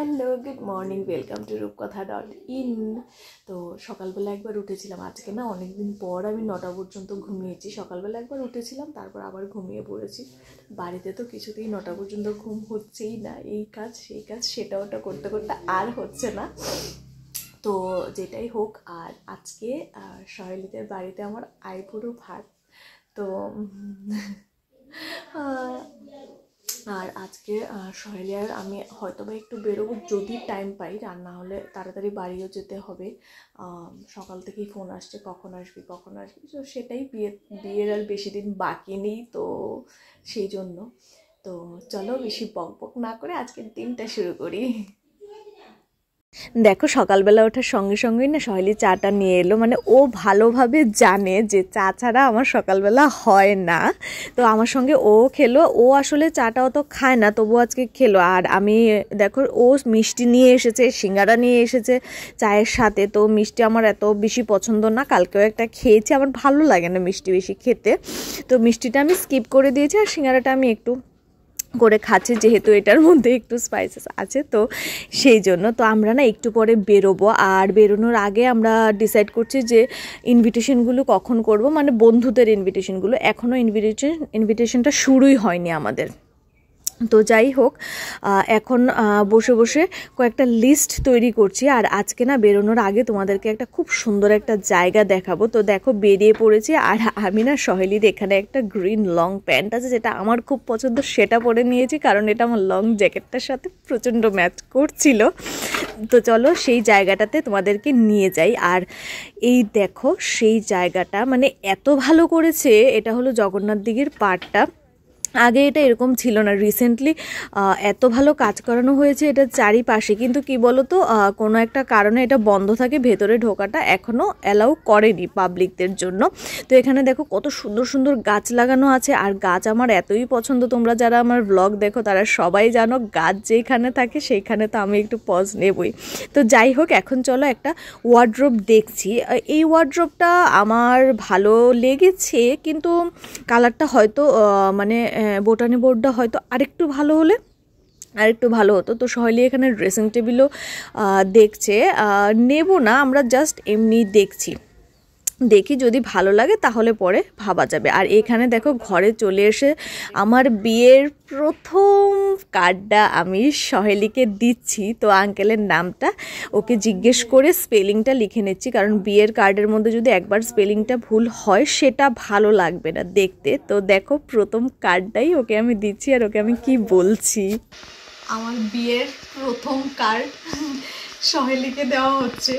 Hello, good morning, welcome to রূপকথা.in। তো সকালবেলা একবার উঠেছিলাম, আজকে না অনেকদিন পর আমি 9টা পর্যন্ত ঘুমিয়েছি। সকালবেলা একবার উঠেছিলাম, তারপর আবার ঘুমিয়ে পড়েছি। বাড়িতে তো কিছুতেই 9টা পর্যন্ত ঘুম হচ্ছেই না, এই কাজ সেই কাজ সেটা ওটা করতে করতে আর হচ্ছে না। তো যেটাই হোক, আর আজকে সহেলিদের বাড়িতে আমার আইবুড়ো ভাত। তো আর আজকে সহেলি আর আমি হয়তো বা একটু বেরোবো যদি টাইম পাই, রান্না হলে তাড়াতাড়ি বাড়িও যেতে হবে। সকাল থেকেই ফোন আসছে কখন আসবি কখন আসবি, তো সেটাই বিয়ের আর বেশি দিন বাকি নেই, তো সেই জন্য তো চলো বেশি বক বক না করে আজকের দিনটা শুরু করি। দেখো সকালবেলা ওঠার সঙ্গে সঙ্গেই না সহেলি চাটা নিয়ে এলো, মানে ও ভালোভাবে জানে যে চা ছাড়া আমার সকালবেলা হয় না। তো আমার সঙ্গে ও খেলো, ও আসলে চাটা অত খায় না, তবু আজকে খেলো। আর আমি দেখো ও মিষ্টি নিয়ে এসেছে, সিঙ্গারা নিয়ে এসেছে চায়ের সাথে। তো মিষ্টি আমার এত বেশি পছন্দ না, কালকেও একটা খেয়েছি, আমার ভালো লাগে না মিষ্টি বেশি খেতে। তো মিষ্টিটা আমি স্কিপ করে দিয়েছি, আর সিঙ্গারাটা আমি একটু করে খাচ্ছি, যেহেতু এটার মধ্যে একটু স্পাইসেস আছে, তো সেই জন্য। তো আমরা না একটু পরে বেরোবো, আর বেরোনোর আগে আমরা ডিসাইড করছি যে ইনভিটেশনগুলো কখন করব, মানে বন্ধুদের ইনভিটেশনগুলো। এখনও ইনভিটেশনটা শুরুই হয়নি আমাদের। তো যাই হোক, এখন বসে বসে কয়েকটা লিস্ট তৈরি করছি। আর আজকে না বেরোনোর আগে তোমাদেরকে একটা খুব সুন্দর একটা জায়গা দেখাবো। তো দেখো বেরিয়ে পড়েছি, আর আমি না সহেলির এখানে একটা গ্রিন লং প্যান্ট আছে যেটা আমার খুব পছন্দ, সেটা পরে নিয়েছি, কারণ এটা আমার লং জ্যাকেটটার সাথে প্রচণ্ড ম্যাচ করছিল। তো চলো সেই জায়গাটাতে তোমাদেরকে নিয়ে যাই। আর এই দেখো সেই জায়গাটা মানে এত ভালো করেছে, এটা হলো জগন্নাথ দিঘির পাড়টা। আগে এটা এরকম ছিল না, রিসেন্টলি এত ভালো কাজ করানো হয়েছে এটা চারিপাশে। কিন্তু কি বলো তো, কোনো একটা কারণে এটা বন্ধ থাকে, ভেতরে ঢোকাটা এখনও অ্যালাউ করেনি পাবলিকদের জন্য। তো এখানে দেখো কত সুন্দর সুন্দর গাছ লাগানো আছে, আর গাছ আমার এতই পছন্দ। তোমরা যারা আমার ব্লগ দেখো তারা সবাই জানো, গাছ যেখানে থাকে সেইখানে তো আমি একটু পজ নেবই। তো যাই হোক, এখন চলো একটা ওয়ার্ড্রোব দেখছি। এই ওয়ার্ড্রোবটা আমার ভালো লেগেছে, কিন্তু কালারটা হয়তো মানে বোটানি বোর্ডটা হয়তো আরেকটু ভালো হতো। তো সহেলি এখানে ড্রেসিং টেবিলও দেখছে, নেব না, আমরা জাস্ট এমনি দেখি যদি ভালো লাগে তাহলে পরে ভাবা যাবে। আর এখানে দেখো ঘরে চলে এসে আমার বিয়ের প্রথম কার্ডটা আমি সহেলিকে দিচ্ছি। তো আঙ্কেলের নামটা ওকে জিজ্ঞেস করে স্পেলিংটা লিখে নিচ্ছি, কারণ বিয়ের কার্ডের মধ্যে যদি একবার স্পেলিংটা ভুল হয় সেটা ভালো লাগবে না দেখতে। তো দেখো প্রথম কার্ডটাই ওকে আমি দিচ্ছি, আর ওকে আমি কি বলছি, আমার বিয়ের প্রথম কার্ড সহেলিকে দেওয়া হচ্ছে।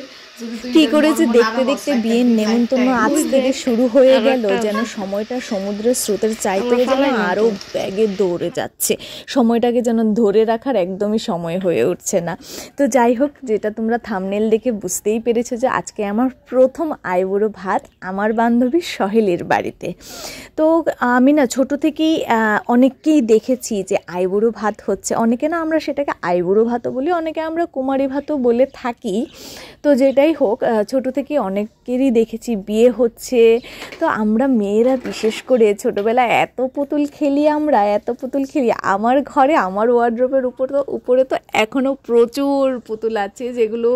কি করেছে দেখতে দেখতে বিয়ের নেমন্তন্ন আজ থেকে শুরু হয়ে গেল, যেন সময়টা সমুদ্রের স্রোতের চাইতেও যেন আরও ব্যাগে দৌড়ে যাচ্ছে, সময়টাকে যেন ধরে রাখার একদমই সময় হয়ে উঠছে না। তো যাই হোক, যেটা তোমরা থাম্বনেল দেখে বুঝতেই পেরেছো যে আজকে আমার প্রথম আইবুড়ো ভাত আমার বান্ধবী সহেলির বাড়িতে। তো আমি না ছোট থেকেই অনেককেই দেখেছি যে আইবুড়ো ভাত হচ্ছে, অনেকে না আমরা সেটাকে আইবুড়ো ভাতও বলি, অনেকে আমরা কুমারী ভাতও বলে থাকি। তো যেটাই হোক, ছোট থেকে অনেকেরই দেখেছি বিয়ে হচ্ছে। তো আমরা মেয়েরা বিশেষ করে ছোটোবেলায় এত পুতুল খেলি, আমার ঘরে আমার ওয়ার্ড্রোবের উপরে তো এখনও প্রচুর পুতুল আছে, যেগুলো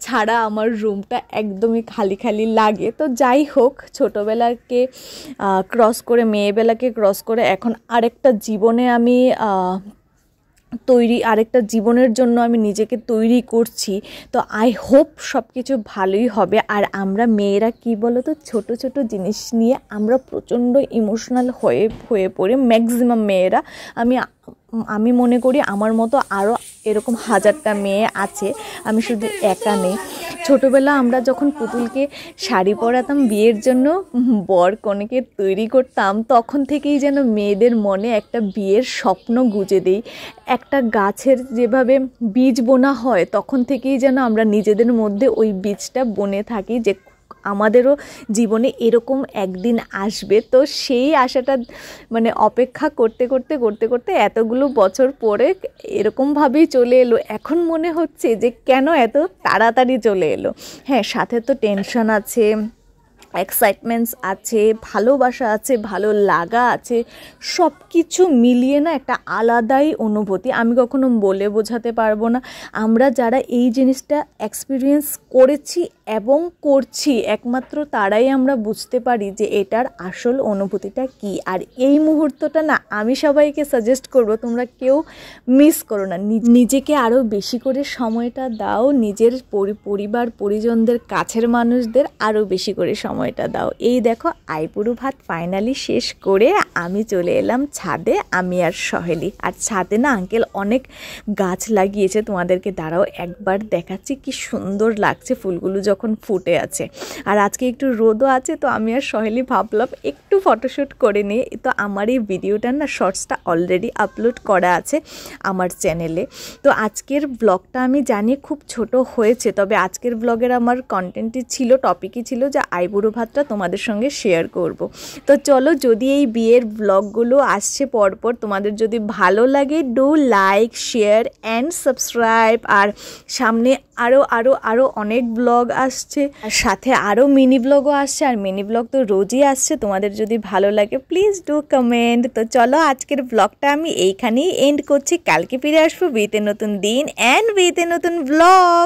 ছাড়া আমার রুমটা একদমই খালি খালি লাগে। তো যাই হোক, ছোটোবেলাকে ক্রস করে মেয়েবেলাকে ক্রস করে এখন আরেকটা জীবনের জন্য আমি নিজেকে তৈরি করছি। তো আই হোপ সব কিছু ভালোই হবে। আর আমরা মেয়েরা কি বলো তো, ছোট ছোট জিনিস নিয়ে আমরা প্রচণ্ড ইমোশনাল হয়ে পড়ি ম্যাক্সিমাম মেয়েরা। আমি মনে করি আমার মতো আরও এরকম হাজারটা মেয়ে আছে, আমি শুধু একা নেই। ছোটোবেলা আমরা যখন পুতুলকে শাড়ি পরাতাম বিয়ের জন্য, বর কনেকে তৈরি করতাম, তখন থেকেই যেন মেয়েদের মনে একটা বিয়ের স্বপ্ন গুজে দেই। একটা গাছের যেভাবে বীজ বোনা হয়, তখন থেকেই যেন আমরা নিজেদের মধ্যে ওই বীজটা বনে থাকি যে আমাদেরও জীবনে এরকম একদিন আসবে। তো সেই আশাটা মানে অপেক্ষা করতে করতে এতগুলো বছর পরে এরকমভাবেই চলে এলো। এখন মনে হচ্ছে যে কেন এত তাড়াতাড়ি চলে এলো। হ্যাঁ, সাথে তো টেনশন আছে, এক্সাইটমেন্টস আছে, ভালোবাসা আছে, ভালো লাগা আছে, সব কিছু মিলিয়ে না একটা আলাদাই অনুভূতি। আমি কখনো বলে বোঝাতে পারবো না। আমরা যারা এই জিনিসটা এক্সপিরিয়েন্স করেছি এবং করছি, একমাত্র তারাই আমরা বুঝতে পারি যে এটার আসল অনুভূতিটা কি। আর এই মুহূর্তটা না আমি সবাইকে সাজেস্ট করব, তোমরা কেউ মিস করো না। নিজেকে আরও বেশি করে সময়টা দাও, নিজের পরিবার পরিজনদের কাছের মানুষদের আরও বেশি করে সময়টা দাও। এই দেখো আইবুড়ো ভাত ফাইনালি শেষ করে আমি চলে এলাম ছাদে, আমি আর সহেলি। আর ছাদে না আঙ্কেল অনেক গাছ লাগিয়েছে, তোমাদেরকে দাঁড়াও একবার দেখাচ্ছি কি সুন্দর লাগছে ফুলগুলো যখন ফুটে আছে। আর আজকে একটু রোদও আছে, তো আমি আর সহেলি ভাবলাম একটু ফটোশ্যুট করে নিই। তো আমার এই ভিডিওটার না শর্টসটা অলরেডি আপলোড করা আছে আমার চ্যানেলে। তো আজকের ব্লগটা আমি জানি খুব ছোট হয়েছে, তবে আজকের ব্লগের আমার কন্টেন্টই ছিল, টপিকই ছিল যে আইবুড়ো ভাতটা তোমাদের সঙ্গে শেয়ার করব। তো চলো, যদি এই বিয়ের ব্লগগুলো আসছে পরপর তোমাদের যদি ভালো লাগে, do like share and subscribe. আর সামনে আরও অনেক ব্লগ আসছে, আর সাথে আরও মিনি ব্লগও আসছে। আর মিনি ব্লগ তো রোজই আসছে, তোমাদের যদি ভালো লাগে প্লিজ ডু কমেন্ট। তো চলো আজকের ব্লগটা আমি এইখানেই এন্ড করছি। কালকে ফিরে আসবো বিয়েতে নতুন দিন অ্যান্ড বিয়েতে নতুন ব্লগ।